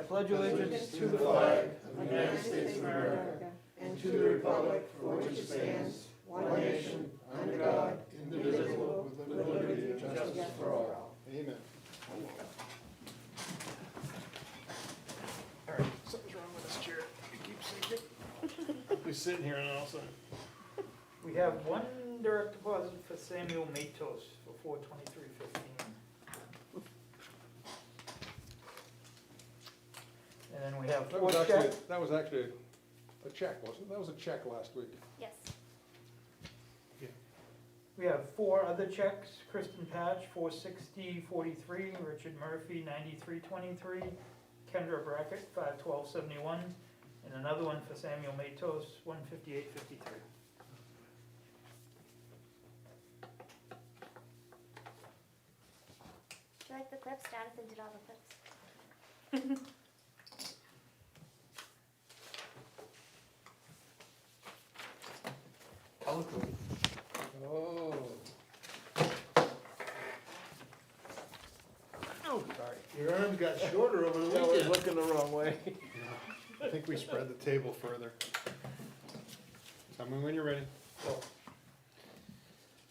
pledge allegiance to the flag of the United States of America and to the republic for which it stands, one nation, under God, indivisible, with liberty and justice for all. Amen. All right, something's wrong with this chair. It keeps sinking. We're sitting here and all of a sudden. We have one direct deposit for Samuel Matos for $423.15. And then we have That four was checks. actually a check, wasn't it? That was a check last week. Yes. We have four other checks. Kristen Patch, $460.43. Richard Murphy, $93.23. Kendra Brackett, $512.71. And another one for Samuel Matos, $158.53. Do you like the clips? Jonathan did all the clips. Oh. Oh, sorry. Your arms got shorter over the I was weekend. looking the wrong way. I think we spread the table further. Tell me when you're ready. So,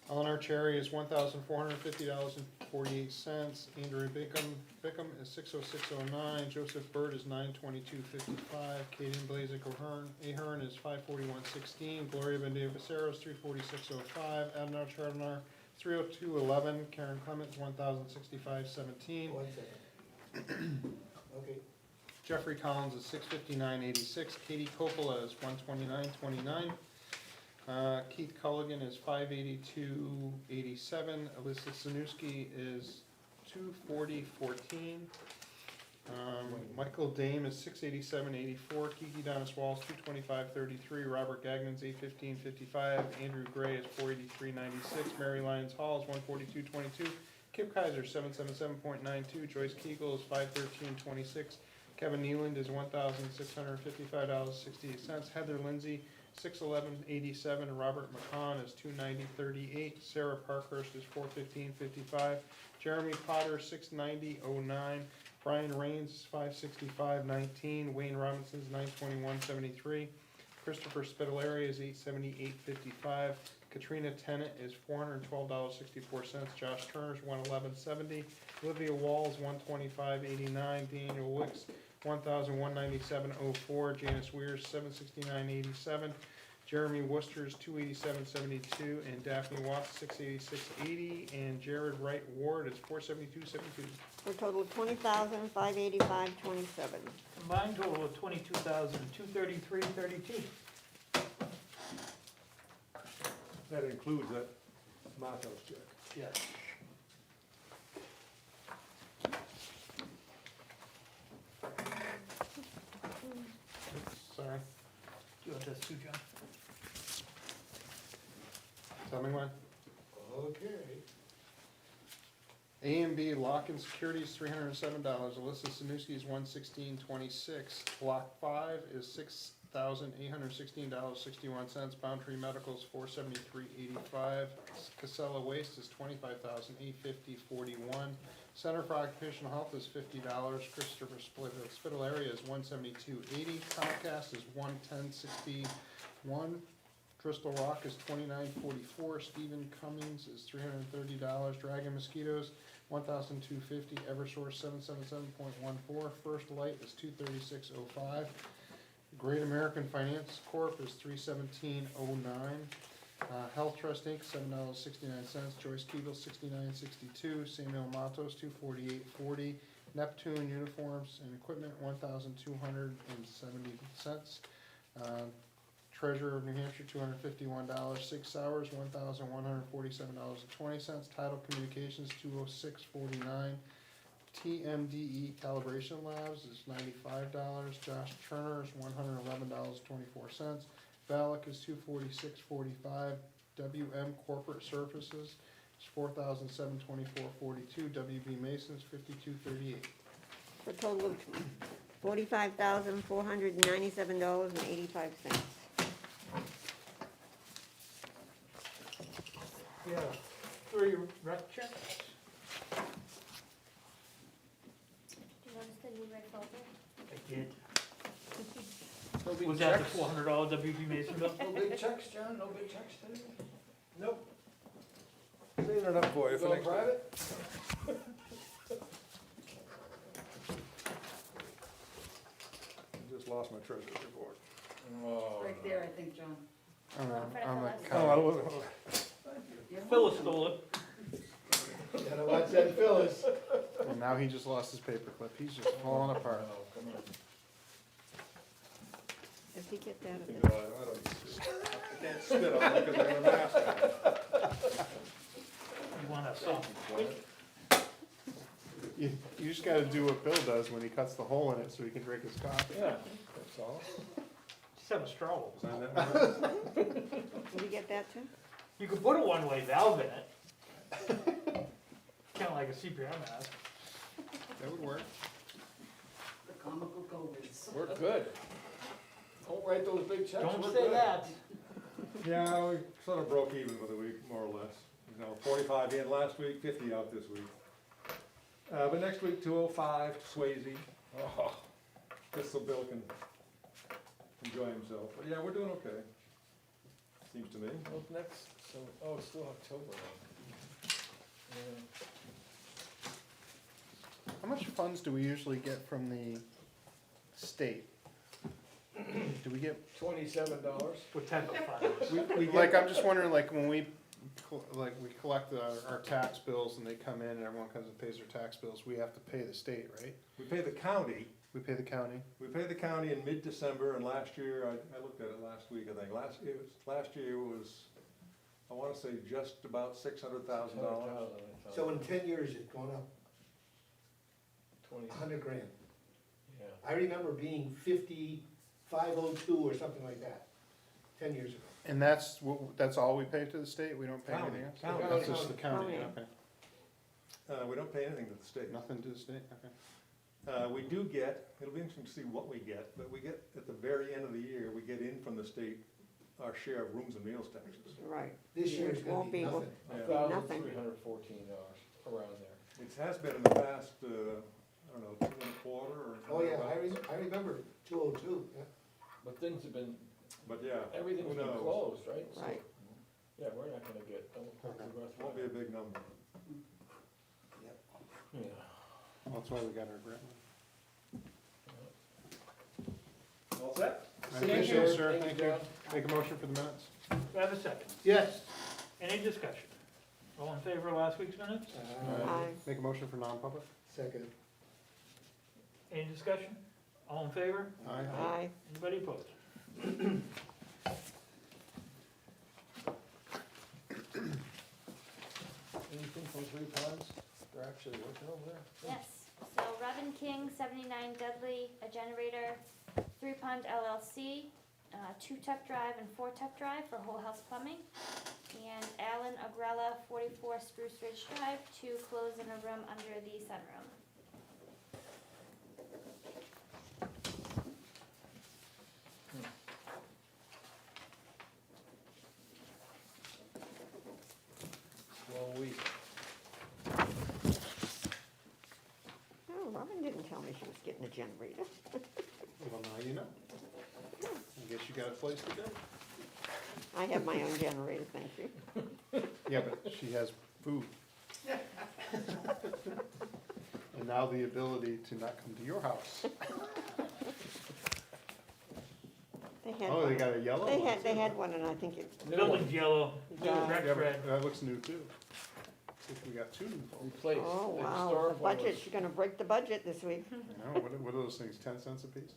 Eleanor Cherry is $1,450.48. Andrew Bickham is $606.09. Joseph Bird is $922.55. Katie Blazik Ahern is $541.16. Gloria Bendia-Vicero is $346.05. Adnar Chardonnay, $302.11. Karen Clements, $1,065.17. 1 second. Okay. Jeffrey Collins is $659.86. Katie Coppola is $129.29. Keith Culligan is $582.87. Alyssa Sanuski is $240.14. Michael Dame is $687.84. Kiki Donis Walls $225.33. Robert Gagnon's $815.55. Andrew Gray is $483.96. Mary Lyons Hall is $142.22. Kip Kaiser $777.92. Joyce Kegel is $513.26. Kevin Nealand is $1,655.68. Heather Lindsay $611.87. Robert McCon is $290.38. Sarah Parkhurst is $415.55. Jeremy Potter $690.09. Brian Rains is $565.19. Wayne Robinson is $921.73. Christopher Spitaleri is $878.55. Katrina Tennant is $412.64. Josh Turner is $111.70. Olivia Walls $125.89. Daniel Wicks $1,197.04. Janice Weirs $769.87. Jeremy Worcester's $287.72. And Daphne Watts $686.80. And Jared Wright Ward is $472.72. For a total of $20,585.27. combined total of $22,233.32. That includes that Matos check. Yes. Sorry. Do you want this too, John? Tell me when. Okay. A and B Lock and Security is $307. Alyssa Sanuski is $116.26. Block 5 is $6,816.61. Boundary Medical is $473.85. Casella Waste is $25,850.41. Center for Occupational Health is $50. Christopher Spitaleri is $172.80. Comcast is $110.61. Crystal Rock is $29.44. Stephen Cummings is $330. Dragon Mosquitoes $1,250. Eversource $777.14. First Light is $236.05. Great American Finance Corp is $317.09. Health Trust Inc. $7.69. Joyce Kegel $69.62. Samuel Matos $248.40. Neptune Uniforms and Equipment $1,270. Treasurer of New Hampshire $251. 6 Hours $1,147.20. Title Communications $206.49. TMDE Calibration Labs is $95. Josh Turner is $111.24. Valak is $246.45. WM Corporate Services is $4,724.42. WB Mason is $52.38. For a total of $45,497.85. Yeah, 3 rec checks. Do you notice the new red folder? I did. No big Was that the checks? $400 WB Mason bill? No big checks, John, no big checks today? Nope. Clean it up for you for next week. Private? Just lost my treasurer's report. Oh. Right there, I think, John. On Well, for the- on the Phyllis. counter. Oh, I wasn't. Phyllis stole it. Gotta watch that Phyllis. And now he just lost his paperclip. He's just falling apart. Does he get that? at No, the- I don't, I can't spit on it because I have a mask on. You wanna have something? You just gotta do what Bill does when he cuts the hole in it so he can drink his coffee. Yeah, that's all. Just have a straw. Sign that one. Did he get that too? You could put a one-way valve in it. Kinda like a CPR mask. That would work. The comical COVIDs. We're good. Don't write those big checks. Don't we're say good. that. Yeah, we sort of broke even for the week, more or less. You know, 45 in last week, 50 out this week. But next week, 205, Swayze. Oh, just so Bill can enjoy himself. But yeah, we're doing okay. Seems to me. Well, next, so, oh, it's still October. How much funds do we usually get from the state? Do we get, $27. What type of funds? We like, I'm just wondering, like, when we, we collect our tax bills and they come in and everyone comes and pays their tax bills, we have to pay the state, right? we pay the county. We pay the county. We pay the county in mid-December, and last year, I looked at it last week, I think, last year was, I wanna say just about $600,000. So in 10 years, it's gone up 20, 100 grand. yeah. I remember being 5502 or something like that, 10 years ago. And that's all we pay to the state? We don't pay County, anything else? county. That's just the county, County. okay. We don't pay anything to the state. Nothing to the state, okay. We do get, it'll be interesting to see what we get, but we get, at the very end of the year, we get in from the state our share of rooms and meals taxes. Right. This year it's gonna Won't be be- nothing. Yeah. Nothing. $1,314, around there. It has been in the past, I don't know, 2.25 or. Oh, yeah, thereabouts. I remember 202, yeah. But things have been, But yeah, everything's who been knows? closed, right? So, Right. yeah, we're not gonna get, Won't be a big number. yeah. Well, that's why we got our grant. All set? I Thank appreciate it, you. sir, Thank thank you, you. John. Make a motion for the minutes. Do I have a second? Yes. Any discussion? All in favor of last week's minutes? Aye. Make a motion for non-public. Second. Any discussion? All in favor? Aye. Anybody opposed? Anything from Three Ponds? They're actually working over there? Yes, so Robin King, 79 Dudley, a generator, 3 Pond LLC, 2 Tuck Drive and 4 Tuck Drive for whole house plumbing. And Alan Agrella, 44 Spruce Ridge Drive, to close in a room under the sunroom. Well, Oh, Robin didn't tell me she was getting a generator. Well, now you know. I guess you got a place to go. I have my own generator, thank you. Yeah, but she has food. And now the ability to not come to your house. They had Oh, they one. got a yellow They one, had, they too. had one and I think it, Building's yellow, Yeah. red's Yeah, but red. that looks new too. See if we got two new phones. replaced. oh The wow, the historic one budget, was- you're gonna break the budget this week. I know, what are those things, 10 cents a piece?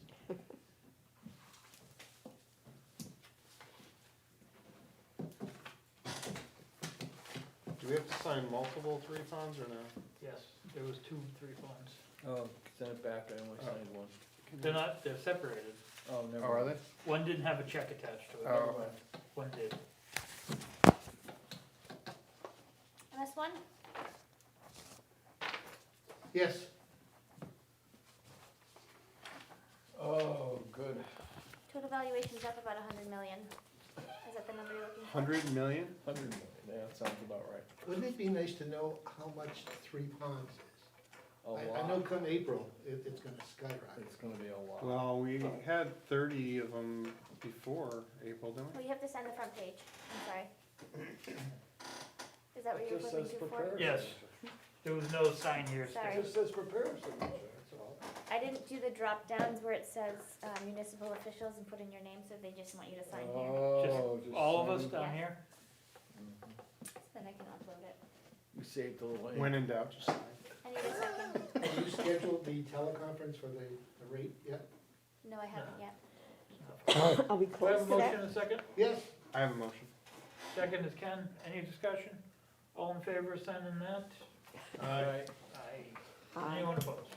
Do we have to sign multiple 3 Ponds or no? Yes, there was 2 3 phones. Oh, send it back, I only Oh. signed one. They're not, they're separated. Oh, never. Oh, are mind. they? One didn't have a check attached to it. Oh, okay. One did. MS1, Yes. Oh, good. total valuation's up about 100 million. Is that the number you're looking for? 100 million? 100 million, yeah, that sounds about right. Wouldn't it be nice to know how much 3 Ponds is? A I know lot. come April, it's gonna skyrocket. It's gonna be a lot. Well, we had 30 of them before April, didn't Well, you have to sign the front page, I'm sorry. Is that what It you were just flipping says to for? prepare. Yes. There was no sign here. Sorry. It just says prepare signature, that's all. I didn't do the drop downs where it says municipal officials and put in your name, so they just want you to sign here. Oh, just All of us sign. down Yeah. here? Mhm. So then I can upload it. We saved a little. we? ink. When in doubt, just sign. I need a second. Have you scheduled the teleconference for the rate yet? No, I haven't yet. Are we Do I close have a to that? motion and a second? Yes. I have a motion. Second is Ken. Any discussion? All in favor of signing that? Aye. Aye. Anyone opposed?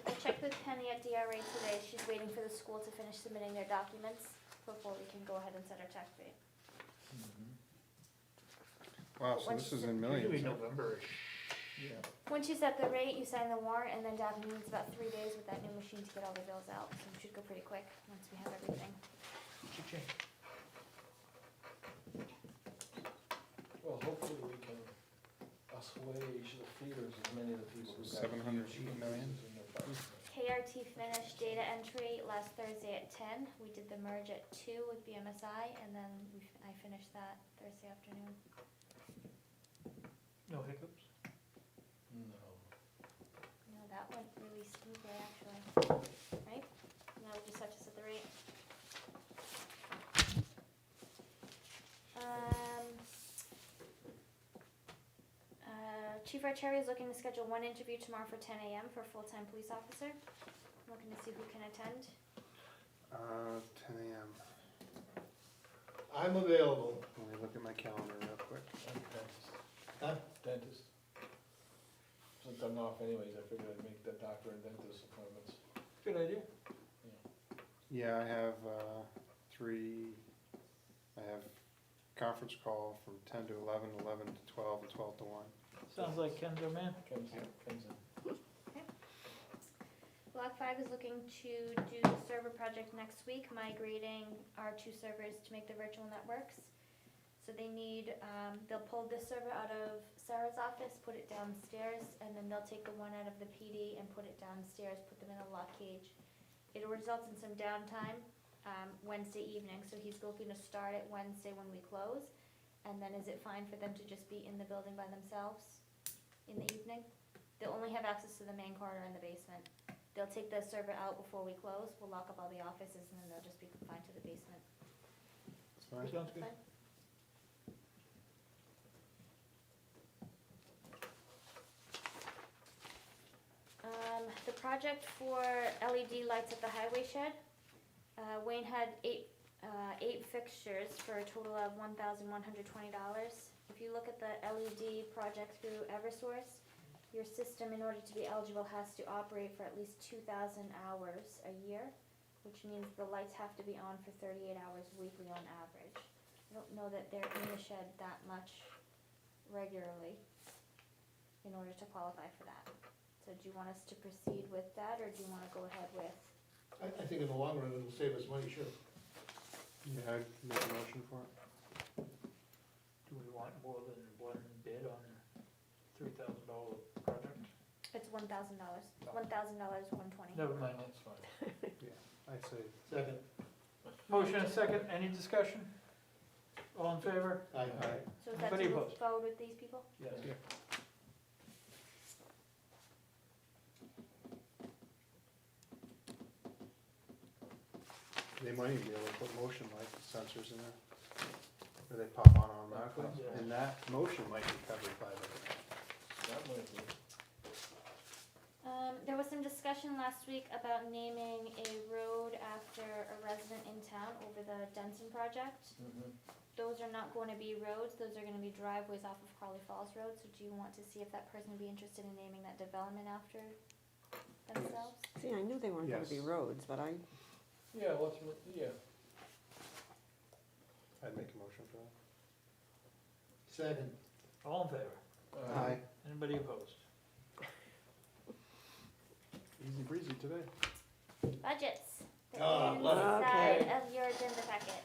I checked with Penny at DRA today. She's waiting for the school to finish submitting their documents before we can go ahead and set our tax rate. Mhm. Wow, so this is in Usually millions. huh? November-ish. Yeah. Once you set the rate, you sign the warrant, and then Daphne needs about 3 days with that new machine to get all the bills out. So it should go pretty quick once we have everything. Cha-ching. Well, hopefully we can assuage the fears of many of the people who got 700 huge million. increases in their budget. KRT finished data entry last Thursday at 10. We did the merge at 2 with BMSI, and then I finished that Thursday afternoon. No hiccups? No. No, that went really smoothly, actually. Right? Now we just have to set the rate. Chief Archeri is looking to schedule one interview tomorrow for 10 a.m. for a full-time police officer. I'm looking to see who can attend. 10 a.m. I'm available. Let me look at my calendar real quick. I'm dentist. Huh? Dentist. Since I'm off anyways, I figured I'd make the doctor and dentist appointments. Good idea. Yeah, I have 3, I have conference call from 10 to 11, 11 to 12, and 12 to 1. Sounds like Ken's our man. Comes in. Block 5 is looking to do the server project next week, migrating our 2 servers to make the virtual networks. So they need, they'll pull this server out of Sarah's office, put it downstairs, and then they'll take the one out of the PD and put it downstairs, put them in a lock cage. It'll result in some downtime Wednesday evening, so he's looking to start it Wednesday when we close. And then is it fine for them to just be in the building by themselves in the evening? They'll only have access to the main corridor and the basement. They'll take the server out before we close, we'll lock up all the offices, and then they'll just be confined to the basement. That's fine. Sounds good. Fine. The project for LED lights at the highway shed, Wayne had eight fixtures for a total of $1,120. If you look at the LED project through Eversource, your system, in order to be eligible, has to operate for at least 2,000 hours a year, which means the lights have to be on for 38 hours weekly on average. I don't know that they're in the shed that much regularly in order to qualify for that. So do you want us to proceed with that, or do you wanna go ahead with? I think in the long run, it'll save us money, sure. Yeah, I'd make a motion for it. Do we want more than one bid on $3,000 project? It's $1,000, $1,000, 120. Never mind. That's fine. I'd say, Second. Motion and second. Any discussion? All in favor? Aye. So is that Anybody to move opposed? forward with these people? Yes. Yeah. they might even be able to put motion light sensors in there. Where they pop on automatically, Yeah. and that motion might be covered by the, That might be. There was some discussion last week about naming a road after a resident in town over the Denson project. Mhm. Those are not going to be roads, those are gonna be driveways off of Crawley Falls Road, so do you want to see if that person would be interested in naming that development after themselves? See, I knew they weren't gonna be Yes. roads, but I, Yeah, yeah. I'd make a motion for that. Second. All in favor? Aye. Anybody opposed? Easy breezy today. Budgets, the Oh, inside okay. of your agenda packet.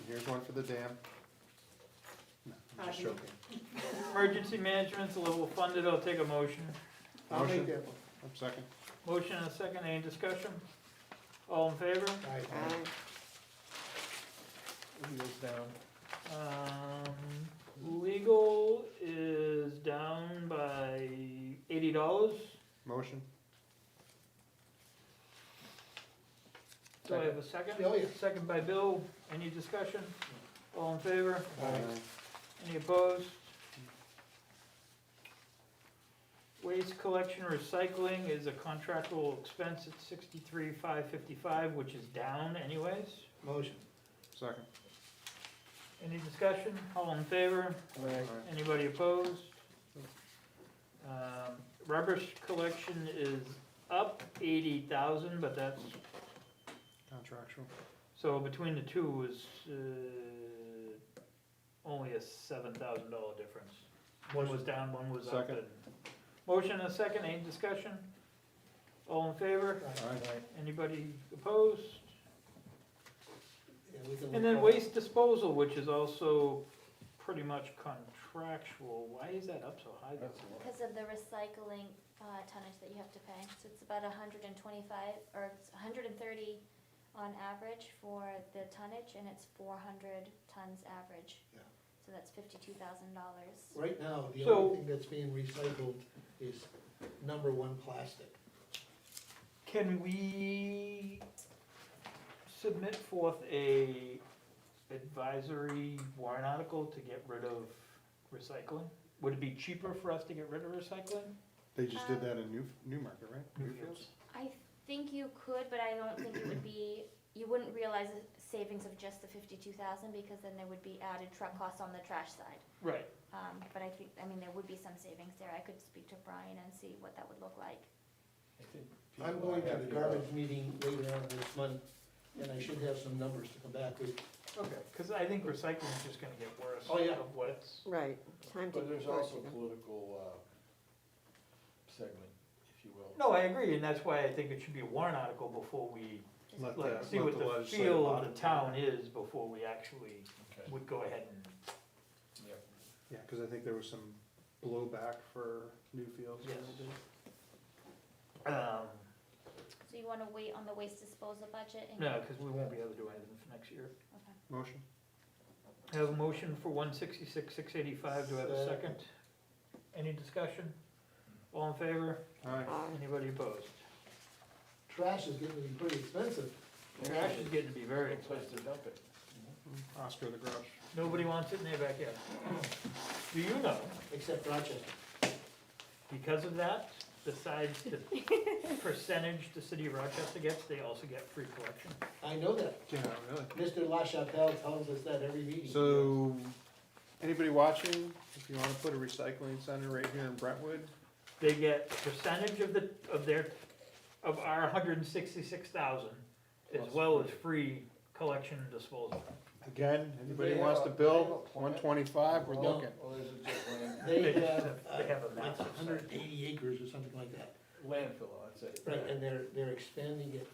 Here's one for the dam. No, I'm just joking. Emergency management's a level funded, I'll take a motion. I'll make Motion. that one. Second. Motion and a second, any discussion? All in favor? Aye. Aye. Wheels down. Legal is down by $80. Motion. Do I have a second? Oh, yeah. Second by Bill, any discussion? All in favor? Aye. Any opposed? Waste collection recycling is a contractual expense at $63,555, which is down anyways. Motion. Second. Any discussion? All in favor? Anybody opposed? Rubbish collection is up 80,000, but that's, Contractual. so between the two is, only a $7,000 difference. One was down, one was up. Second. and- Motion and a second, any discussion? All in favor? Aye. Anybody opposed? Yeah, we can And then look waste disposal, which is also pretty much contractual, why is that up so high? That's a lot. Because of the recycling tonnage that you have to pay. So it's about 125, or it's 130 on average for the tonnage, and it's 400 tons average. Yeah. So that's $52,000. Right now, the So- only thing that's being recycled is number one plastic. Can we submit forth a advisory warrant article to get rid of recycling? Would it be cheaper for us to get rid of recycling? They just did that in Newmarket, right? Newfields? I think you could, but I don't think it would be, you wouldn't realize the savings of just the 52,000, because then there would be added truck costs on the trash side. Right. But I think, I mean, there would be some savings there. I could speak to Brian and see what that would look like. I think I'm people going are to the happy garbage about- meeting later on this month, and I should have some numbers to come back with. Okay. Cause I think recycling is just gonna get worse. Oh, yeah. Of what's, Right, time to. But there's work, also you know. political, segment, if you will. no, I agree, and that's why I think it should be a warrant article before we, Let like, the- see let what the the legislative feel of body- the town is before we actually Okay. would go ahead and, Yep. Yeah, because I think there was some blowback for Newfields. Yes. So you wanna wait on the waste disposal budget? And no, cause we won't be able to do anything for next year. Okay. Motion. I have a motion for 166,685, do I have a second? Any discussion? All in favor? Aye. Aye. Anybody opposed? Trash is getting to be pretty expensive, Trash is getting to be very Great place expensive. to dump it. Oscar the Grouch. Nobody wants it in their backyard. Do you know, except Rochester. because of that, besides the percentage the city of Rochester gets, they also get free collection? I know that. Yeah, really. Mr. LaChapelle tells us that every meeting. So, anybody watching, if you want to put a recycling center right here in Brentwood, They get a percentage of our 166,000, as well as free collection and disposal. again, anybody They wants have to a- build they have a plan. 125, we're Well, looking. Well, there's a just land, They They have, they have a like massive site. 180 acres or something like that. landfill, I'd say. Right, and they're expanding it,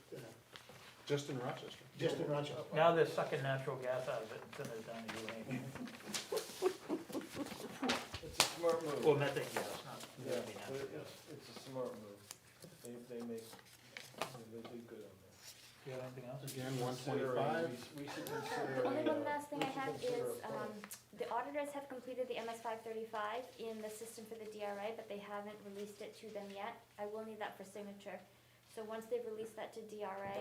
Just in Rochester. just in Rochester. Now they're sucking natural gas out of it and sending it down to UNH. It's a smart move. Or methane gas, not, Yeah, that'd be but natural gas. it's a smart move. They do good on that. Do you have anything else? Again, Consider 125. We should consider. The only a, one last thing we I should have consider is, a plan. the auditors have completed the MS 535 in the system for the DRA, but they haven't released it to them yet. I will need that for signature. So once they've released that to DRA,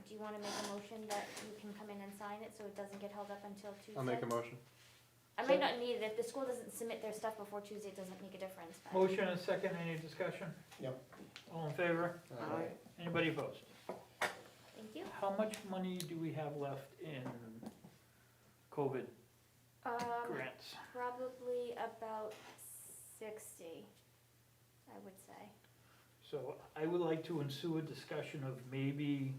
do you wanna make a motion that you can come in and sign it, so it doesn't get held up until Tuesday? I'll make a motion. I might not need it, if the school doesn't submit their stuff before Tuesday, it doesn't make a difference, but. Motion and a second, any discussion? Yep. All in favor? Aye. Anybody opposed? Thank you. How much money do we have left in COVID grants? Probably about 60, I would say. So I would like to ensue a discussion of maybe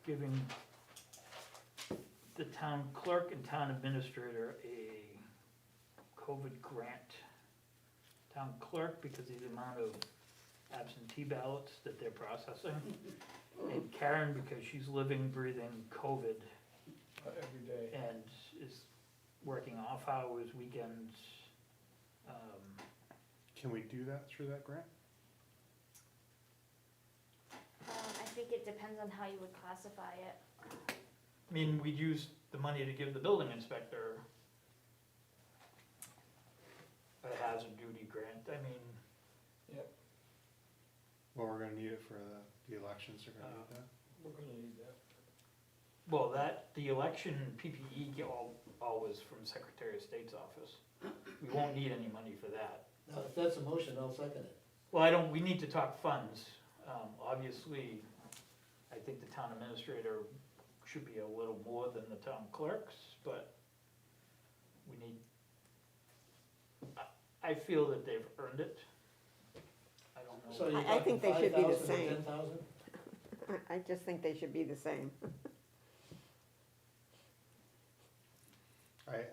giving the town clerk and town administrator a COVID grant. Town clerk, because of the amount of absentee ballots that they're processing. And Karen, because she's living, breathing COVID Every day. and is working off hours, weekends, Can we do that through that grant? I think it depends on how you would classify it. I mean, we'd use the money to give the building inspector a hazard duty grant, I mean, Well, we're gonna need it for the elections, we're gonna need that. We're gonna need that. well, the election PPE always from Secretary of State's office. We won't need any money for that. Now, if that's a motion, I'll second it. Well, we need to talk funds. Obviously, I think the town administrator should be a little more than the town clerks, but we need, I feel that they've earned it. I don't know. So you're I think they should be the talking 5,000 or same. 10,000? I just think they should be the same.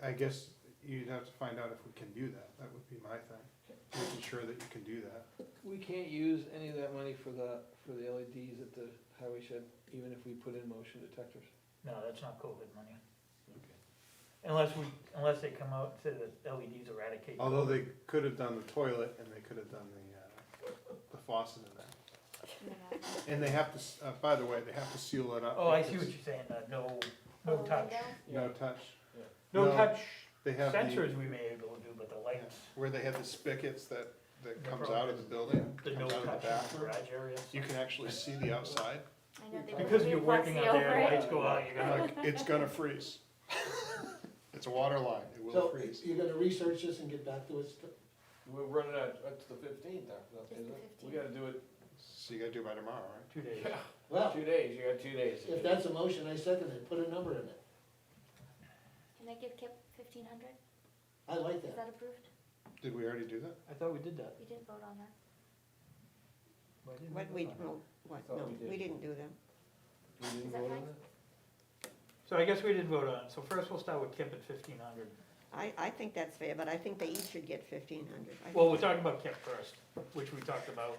I guess you'd have to find out if we can do that, that would be my thing, making sure that you can do that. We can't use any of that money for the LEDs at the highway shed, even if we put in motion detectors. No, that's not COVID money. Okay. Unless they come out to the LEDs eradicate. Although they could have done the toilet and they could have done the faucet in there. Yeah. And they have to, by the way, they have to seal it up. Oh, I see what you're saying, no Oh, touch. window? No touch. No No, touch They have the, sensors we may be able to do, but the lights, where they have the spigots that The comes problem out of the building, the no comes out of touch the in the bathroom. garage area. You can actually see the outside, I know they Because put you're working epoxy out over there, it. lights go out, you're gonna, like, it's gonna freeze. It's a water line, it will So freeze. you're gonna research this and get back to us? We're running out, that's the 15th, It's isn't the it? 15th. We gotta do it, So you gotta do it by tomorrow, right? 2 days. Well, 2 days, you got 2 days. if that's a motion, I second it. Put a number in it. Can I give Kip 1,500? I like Is that. that approved? Did we already do that? I thought we did that. We didn't vote on that. Why didn't What we we, vote on it? what, Thought no, we did. we didn't do that. We didn't Is that vote on right? it? So I guess we did vote on it, so first we'll start with Kip at 1,500. I think that's fair, but I think they each should get 1,500. Well, we're talking about Kip first, which we talked about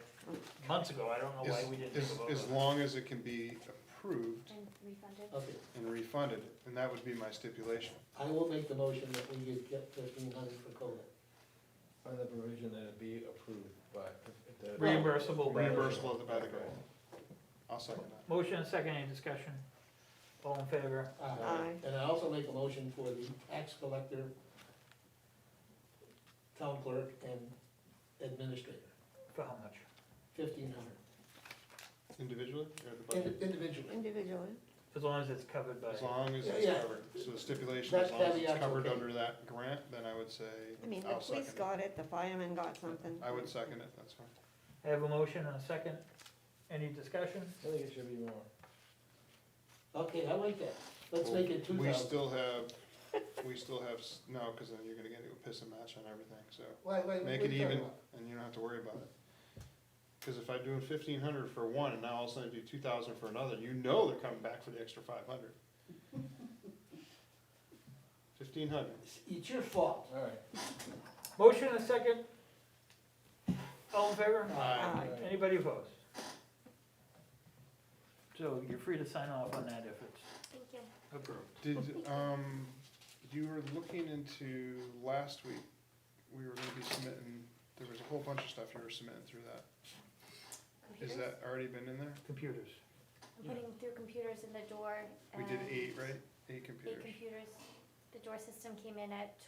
months ago, I don't know why we didn't do As- the vote As on it. long as it can be approved And refunded? Okay, and refunded, and that would be my stipulation. I will make the motion that we get 1,500 for COVID. On the provision that it be approved by, the. Reimbursable by. Reimbursable by the grant. I'll second that. Motion and second, any discussion? All in favor? Aye. And I also make a motion for the tax collector, town clerk, and administrator, For how much? 1,500. Individually, or the budget? Individually. Individually. As long as it's covered by. As long as Yeah, it's yeah. covered. So the stipulation, That as long as it's caveat's covered okay. under that grant, then I would say, I mean, the I'll police second got it, the firemen got something. I would second it, that's fine. I have a motion and a second, any discussion? I think it should be more. Okay, I like that. Let's make it 2,000. We still have, no, cause then you're gonna get into a piss and match on everything, so. Wait, Make what it are you talking even, about? and you don't have to worry about it. Cause if I do 1,500 for one, and now all of a sudden I do 2,000 for another, you know they're coming back for the extra 500. 1,500. It's your fault. All right. Motion and a second. All in favor? Aye. Anybody opposed? So you're free to sign off on that if it's Thank you. approved. Did, you were looking into, last week, we were gonna be submitting, there was a whole bunch of stuff you were submitting through that. Is Computers? that already been in there? Computers. I'm putting through computers in the door. We did and 8, right? 8 Eight computers. computers. The door system came in at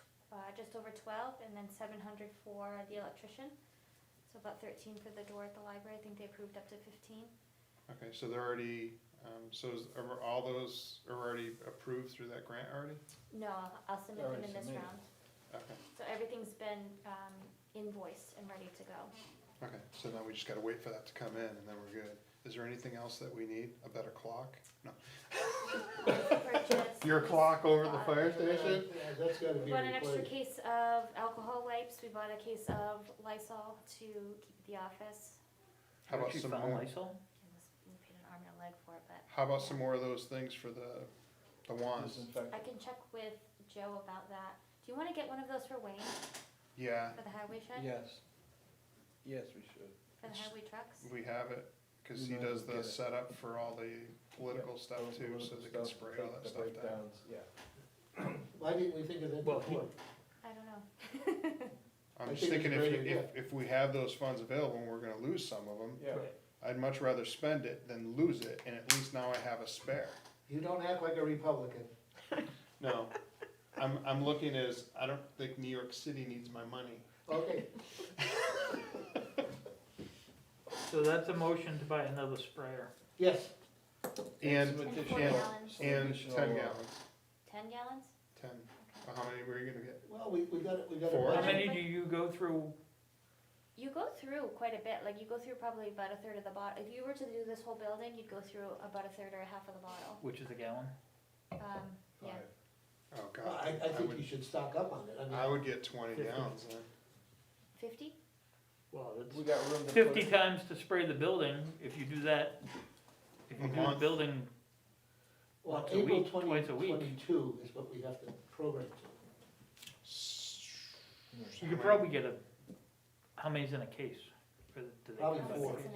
just over 12, and then 700 for the electrician. So about 13 for the door at the library. I think they approved up to 15. Okay, so they're already, are all those are already approved through that grant already? No, I'll submit them Already in this submitted. round. Okay, So everything's been invoiced and ready to go. okay, so now we just gotta wait for that to come in and then we're good. Is there anything else that we need? A better clock? No. Purchase. Your clock over at the fire station? Yeah, that's gotta We be bought an extra replaced. case of alcohol wipes. We bought a case of Lysol to keep at the office. How about Actually some found more? Lysol? We paid an arm and a leg for it, but How about some more of those things for the wands? Disinfectant. I can check with Joe about that. Do you wanna get one of those for Wayne, Yeah, for the highway shed? Yes. Yes, we should. For the highway trucks? we have it, cause We he might as does well the get it. setup for all the political stuff All the too, so political they can stuff, spray all that the stuff down. breakdowns, Yeah. Why didn't we think of that Well, before? I don't know. I'm I just think it's thinking a if great you, idea. if we have those funds available and we're gonna lose some of them, Yeah. Right. I'd much rather spend it than lose it, and at least now I have a spare. You don't act like a Republican. No, I'm looking as, I don't think New York City needs my money. Okay, So that's a motion to buy another sprayer. yes, And, Some And additional- 4 gallons, some and additional, 10 gallons, 10 gallons? 10. How many were you gonna get? well, we got it, we got it. Four? How budgeted. many do you go through? You go through quite a bit, like you go through probably about a third of the bottle. If you were to do this whole building, you'd go through about a third or a half of the bottle. Which is a gallon? Yeah. Oh, Well, God. I think would- you should stock up on it, I I mean, would get 20 50. gallons then. 50? Well, We that's got room to put 50 it. times to spray the building, if you do that, if you A do the month. building, well, once a April week, twice a week. 2022 is what we have to program to. you could probably get how many's in a case? Or do they Probably come in a four. case?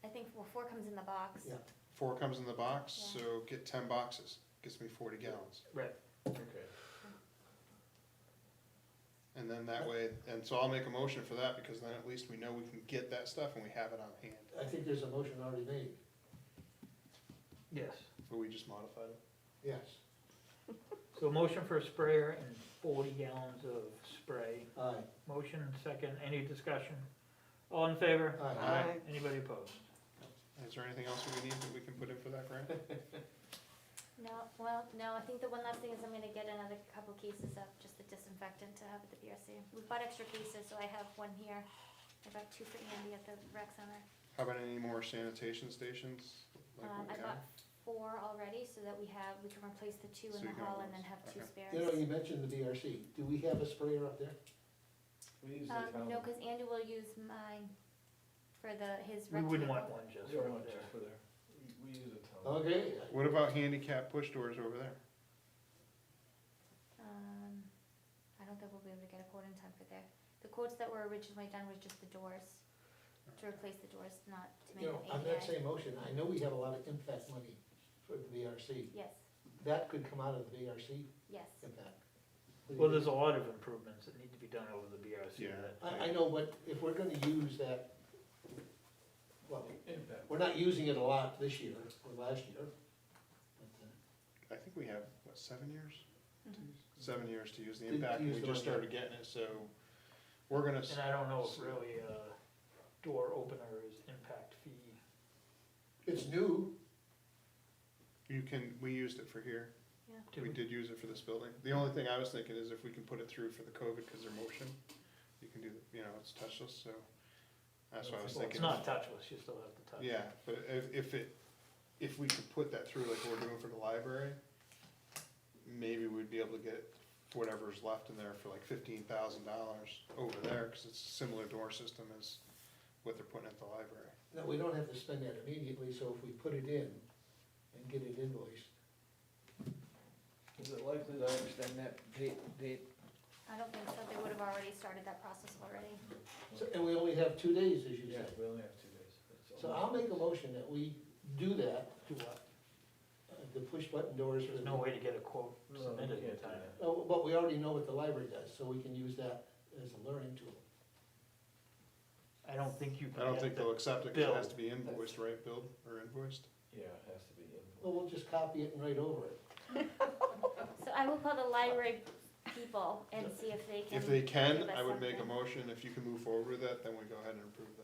I think, well, 4 comes in the box. Yeah. 4 comes in the box, Yeah. so get 10 boxes, gets me 40 gallons. Right. Okay. And then that way, and so I'll make a motion for that, because then at least we know we can get that stuff and we have it on hand, I think there's a motion already made, Yes. but we just modified it. yes, So motion for a sprayer and 40 gallons of spray. aye, Motion, second, any discussion? All in favor? aye. Aye. Anybody opposed? Is there anything else we need that we can put in for that grant? No, well, no, I think the one last thing is I'm gonna get another couple cases of just the disinfectant to have at the BRC. We've bought extra cases, so I have one here. I got 2 for Andy at the rec center. How about any more sanitation stations? Like what we I have? bought 4 already, so that we can replace the 2 So in you the can hall always- and then have 2 okay. spares. You know, you mentioned the BRC, do we have a sprayer up there? We use the town. No, cause Andy will use mine for his We rec wouldn't table. want one just We for don't want there. just for there. We use a ton. Okay, What about handicap push doors over there? I don't think we'll be able to get a quote in time for there. The quotes that were originally done was just the doors, to replace the doors, not to make you them know, on that ADA. same motion, I know we have a lot of impact money for the BRC, Yes, that could come out of the BRC yes. impact. What do you Well, think? there's a lot of improvements that need to be done over the BRC. Yeah. that- I know, but if we're gonna use that, well, Impact. we're not using it a lot this year, or last year. But, I think we have, what, 7 years? Mhm. 7 years to use the To impact, and use we the just one, yeah. started getting it, so we're gonna, And I don't know if really a door opener is impact fee. It's new, we used it for here. Did We we? did use it for this building. The only thing I was thinking is if we can put it through for the COVID, because they're motion, you can do, it's touchless, so that's what I was Well, thinking. it's not touchless, you still have to touch. Yeah, but if we could put that through like we're doing for the library, maybe we'd be able to get whatever's left in there for like $15,000 over there, cause it's a similar door system as what they're putting at the library. no, we don't have to spend that immediately, so if we put it in and get it invoiced, Is it likely to extend that date? I don't think so, they would have already started that process already. so, and we only have 2 days, as you Yeah, said. we only have 2 days. That's So all. I'll make a motion that we do that, Do what? the push button doors for There's the. no way to get a quote No, we submitted in can't do time. that. Oh, but we already know what the library does, so we can use that as a learning tool. I don't think you can I don't get think the- they'll accept it, 'cause it has bill. to be invoiced, right, billed or invoiced? Yeah, it has to be in. Well, we'll just copy it and write over it. So I will call the library people and see if they can. If they give can, us I would make a something. motion, if you can move forward with that, then we go ahead and approve that.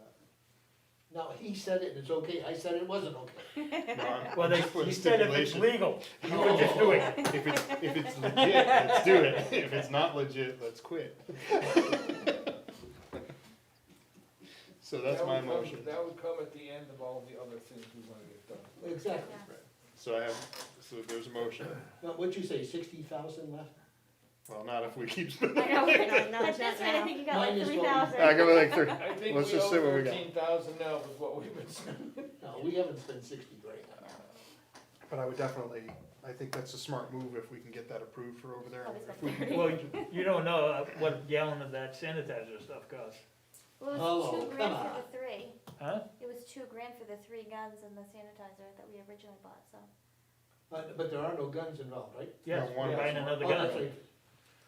Now, he said it and it's okay, I said it wasn't okay. No, I'm Well, just putting he said if it's stipulation. legal, you would just do it. If it's legit, let's do it. If it's not legit, let's quit. So that's That my would come- motion. That would come at the end of all the other things we wanna get done. Exactly. Yeah. So there's a motion. Now, what'd you say, 60,000 left? Well, not if we keep spending. I know, No, no, at this point, I think you got like Minus what we- 3,000. I give it like 30. I think Let's we just owe say what we got. 13,000 now with what we've been spending. No, we haven't spent 60 grand. But I would definitely, I think that's a smart move if we can get that approved for over there. Probably If spent we 30. Well, you don't know what a gallon of that sanitizer stuff costs, Well, it Hello, was $2 grand come for the 3. huh? It was $2 grand for the 3 guns and the sanitizer that we originally bought, so. But there are no guns involved, right? Yes, one we're of buying us- another Oh, gun. that's right.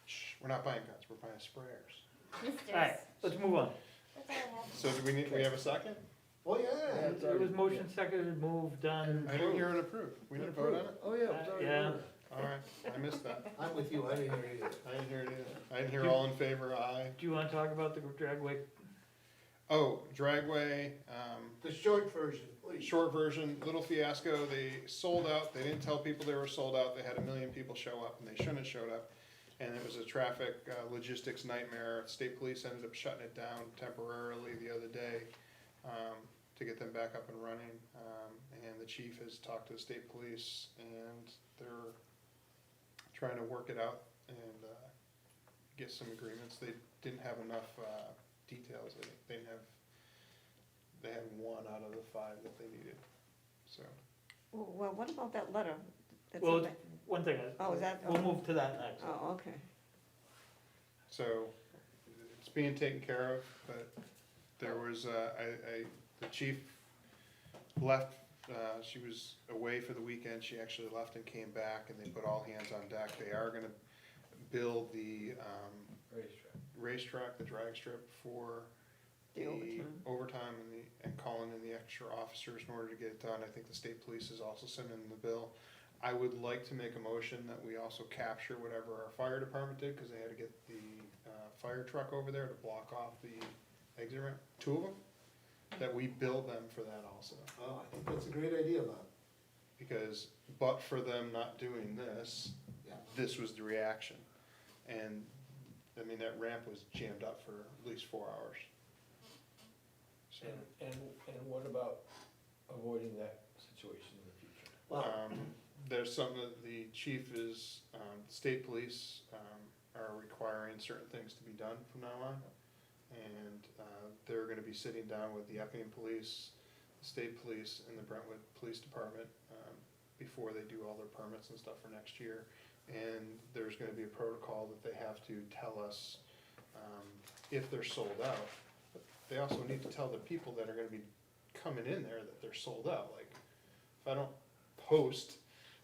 Shh, we're not buying guns, we're buying sprayers. Misters. Alright, Let's move on. That's all I have. So do we have a second? Oh, yeah. it's It was already- motion seconded, moved, done. I didn't hear it approved. We didn't vote on it? Oh, yeah, it was already Yeah. voted. All right, I missed that. I'm with you, I didn't hear it either. I didn't hear it either. I didn't hear all in favor, aye. Do you wanna talk about the dragway? Oh, Dragway, The short version, please. short version, little fiasco, they sold out, they didn't tell people they were sold out, they had 1 million people show up, and they shouldn't have showed up. And it was a traffic logistics nightmare, state police ended up shutting it down temporarily the other day, to get them back up and running. And the chief has talked to the state police, and they're trying to work it out and, get some agreements. They didn't have enough, details, they didn't have, they had 1 out of the 5 that they needed, so. Well, what about that letter? that's Well, in the- One thing, Oh, is that? we'll move to that next. Oh, okay. So, it's being taken care of, but there was, the chief left, she was away for the weekend, she actually left and came back, and they put all hands on deck. They are gonna build the, racetrack, the drag strip for The the overtime. overtime and calling in the extra officers in order to get it done. I think the state police is also sending the bill. I would like to make a motion that we also capture whatever our fire department did, cause they had to get the, fire truck over there to block off the exit ramp, 2 of them, that we bill them for that also. Oh, I think that's a great idea, Bob. Because, but for them not doing this, Yeah. this was the reaction. And, I mean, that ramp was jammed up for at least 4 hours. So, And what about avoiding that situation in the future? Well, there's something that the chief is, state police, are requiring certain things to be done from now on. And, they're gonna be sitting down with the Epping Police, the State Police, and the Brentwood Police Department, before they do all their permits and stuff for next year. And there's gonna be a protocol that they have to tell us, if they're sold out. But they also need to tell the people that are gonna be coming in there that they're sold out. Like, if I don't post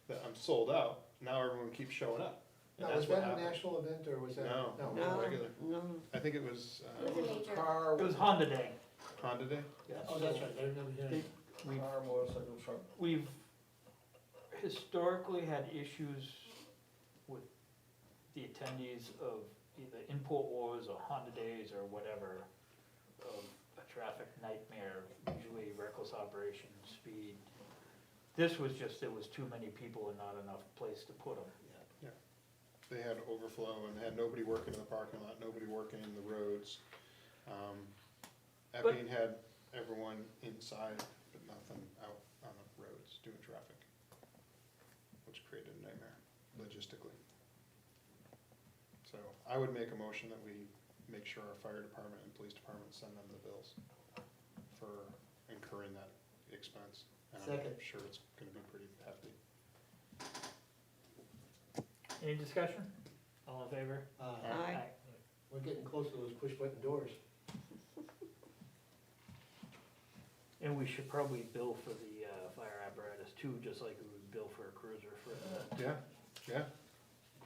that I'm sold out, now everyone keeps showing up. And now, that's was what that a happened. national event, or was that? No. No, regular. no. I think it was, It was a major. Car, It was Honda Day. Honda Day? Yeah, oh, that's right, I remember hearing. We've, car, motorcycle, truck. we've historically had issues with the attendees of either import wars or Honda Days or whatever, of a traffic nightmare, usually reckless operation, speed. This was just, there was too many people and not enough place to put them. They had overflow and had nobody working in the parking lot, nobody working in the roads. Epping had everyone inside, but nothing out on the roads doing traffic, which created a nightmare logistically. So I would make a motion that we make sure our fire department and police department send them the bills for incurring that expense. And I'm Second. sure it's gonna be pretty hefty. Any discussion? All in favor? Aye. We're getting close to those push button doors. And we should probably bill for the fire apparatus too, just like we would bill for a cruiser for Yeah, yeah,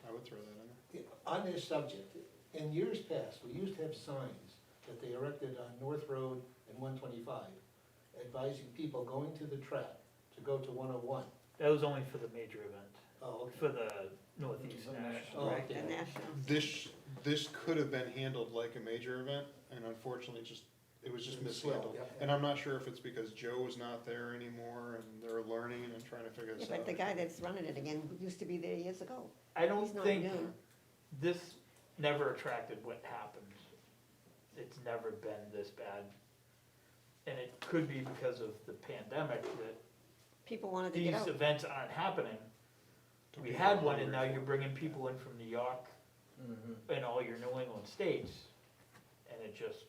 I would throw that in there. On this subject, in years past, we used to have signs that they erected on North Road and 125, advising people going to the track to go to 101. that was only for the major event, Oh, okay. for the Northeast National. Oh, Right, the national. This could have been handled like a major event, and unfortunately, it was just It was slow, mishandled. yeah. And I'm not sure if it's because Joe's not there anymore, and they're learning and trying to figure Yeah, this out. but the guy that's running it again used to be there years ago. I don't He's not think new. this never attracted what happened. It's never been this bad. And it could be because of the pandemic that People wanted to get these out. events aren't happening. To We be had one and hungry now for you're it. bringing people in from New York Mm-hmm. and all your New England states, and it just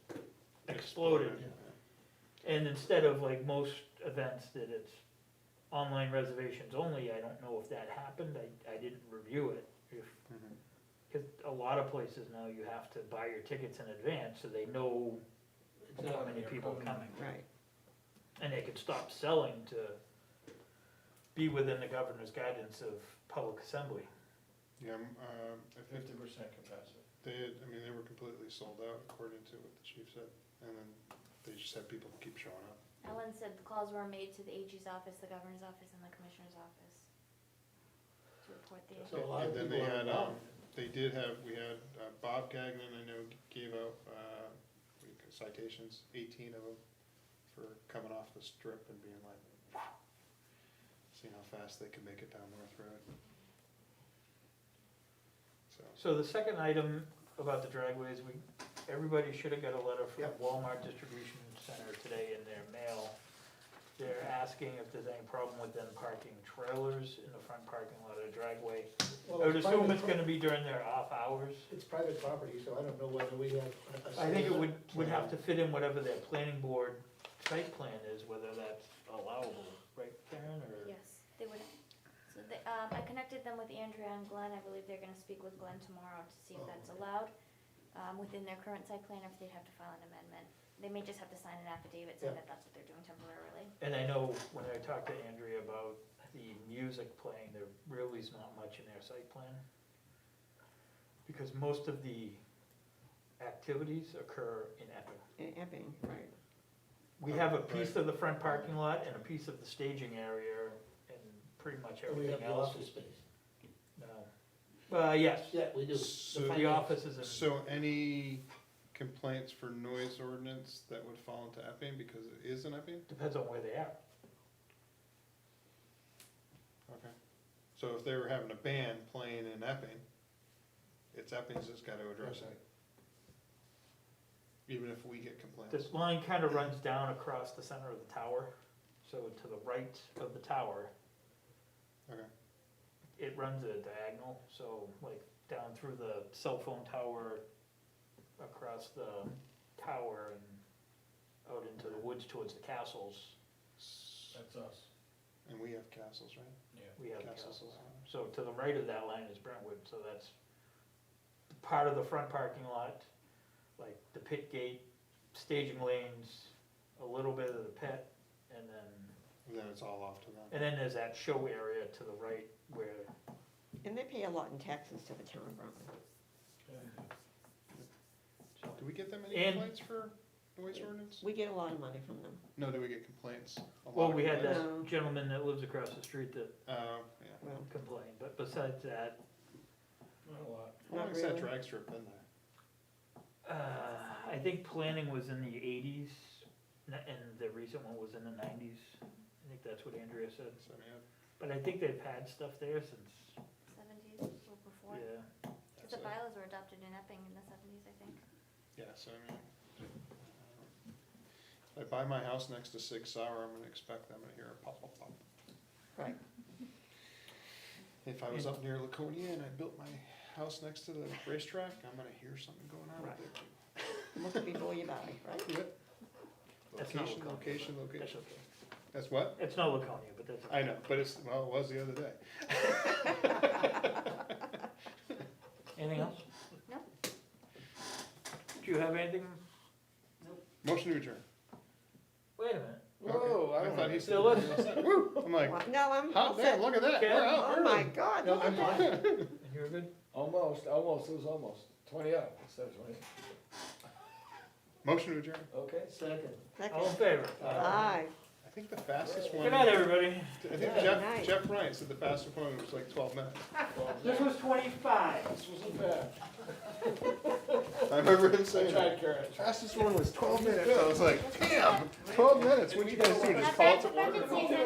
exploded. And instead of like most events that it's online reservations only, I don't know if that happened, I didn't review it. Mhm. Cause a lot of places now you have to buy your tickets in advance, so they know how many people are coming. Right. And they can stop selling to be within the governor's guidance of public assembly. Yeah, 50% capacity. they were completely sold out according to what the chief that's it. And then they just have people keep showing up. Ellen said the calls were made to the AG's office, the governor's office, and the commissioner's office to report the So a lot of And then people they are had, involved. we had Bob Gagnon, I know, gave out citations, 18 of them, for coming off the strip and being like, wow, seeing how fast they can make it down North Road. So the second item about the driveways, everybody should have got a letter from Yep. Walmart Distribution Center today in their mail. They're asking if there's any problem with them parking trailers in the front parking lot of the driveway. Well, I would it's assume private it's gonna be during their off hours. It's private property, so I don't know whether we have a. I think it say in would have to fit in whatever their planning board site plan is, whether that's allowable, right, Karen, or? Yes, they would. So they, I connected them with Andrea and Glenn. I believe they're gonna speak with Glenn tomorrow to see if that's allowed, within their current site plan, or if they'd have to file an amendment. They may just have to sign an affidavit saying Yeah. that that's what they're doing temporarily. And I know when I talked to Andrea about the music playing, there really is not much in their site plan. Because most of the activities occur in Epping. In Epping, right. We have a piece of the front parking lot and a piece of the staging area and pretty much And we have everything the else. office space. No. Yes, Yeah, we do. So the finance- office is in. So any complaints for noise ordinance that would fall into Epping, because it is in Epping? Depends on where they are. Okay. So if they were having a band playing in Epping, it's Epping's that's gotta address it, even if we get complaints. This line kind of runs down across the center of the tower, so to the right of the tower, Okay, it runs at a diagonal, so like down through the cell phone tower, across the tower and out into the woods towards the castles, That's us. and we have castles, right? Yeah. we have Castles. castles. So to the right of that line is Brentwood, so that's part of the front parking lot, like the pit gate, staging lanes, a little bit of the pit, and And then it's all off to them. then there's that show area to the right where, And they pay a lot in taxes to the town of Brentwood. Do we get them any And- complaints for noise ordinance? We get a lot of money from them. No, do we get complaints? A lot well, of we had complaints? that gentleman that lives across the street that Yeah. Well, complained, but besides that, Not a lot. How Not long's that really. drag strip been there? I think planning was in the 80s, and the recent one was in the 90s. I think that's what Andrea said. So, yeah, But I think they've had stuff there since, 70s or before. yeah. Because the bylaws were adopted in Epping in the 70s, I think. Yeah, so I mean, if I buy my house next to Sig Sauer, I'm gonna expect them to hear a pop, pop, pop. right. If I was up near Laconia and I built my house next to the racetrack, I'm gonna hear something going on up there too. Look before you buy, right? Yep. That's not Location, Laconia. location, That's location. okay. That's what? It's not Laconia, but that's okay. I know, but it's, well, it was the other day. Anything else? No. Do you have anything? Motion to adjourn. Wait a minute. Whoa, I thought he said. Still listening? I'm like, Well, no, I'm all hot damn, set. look at that, Okay. we're out Oh early. my God, No, look I'm at that. fine. And you're good? Almost, it was almost. 20 up instead of 20. Motion to adjourn. Okay. Second. All in Second. favor? Aye. I think the fastest one. Good night, everybody. I think Good night. Jeff Bryant said the fastest one was like 12 minutes. This was 25. This wasn't bad. I remember him I saying tried, that. Karen. Fastest one was 12 minutes. I was like, damn, 12 minutes, what'd you guys do, just call it to order? That's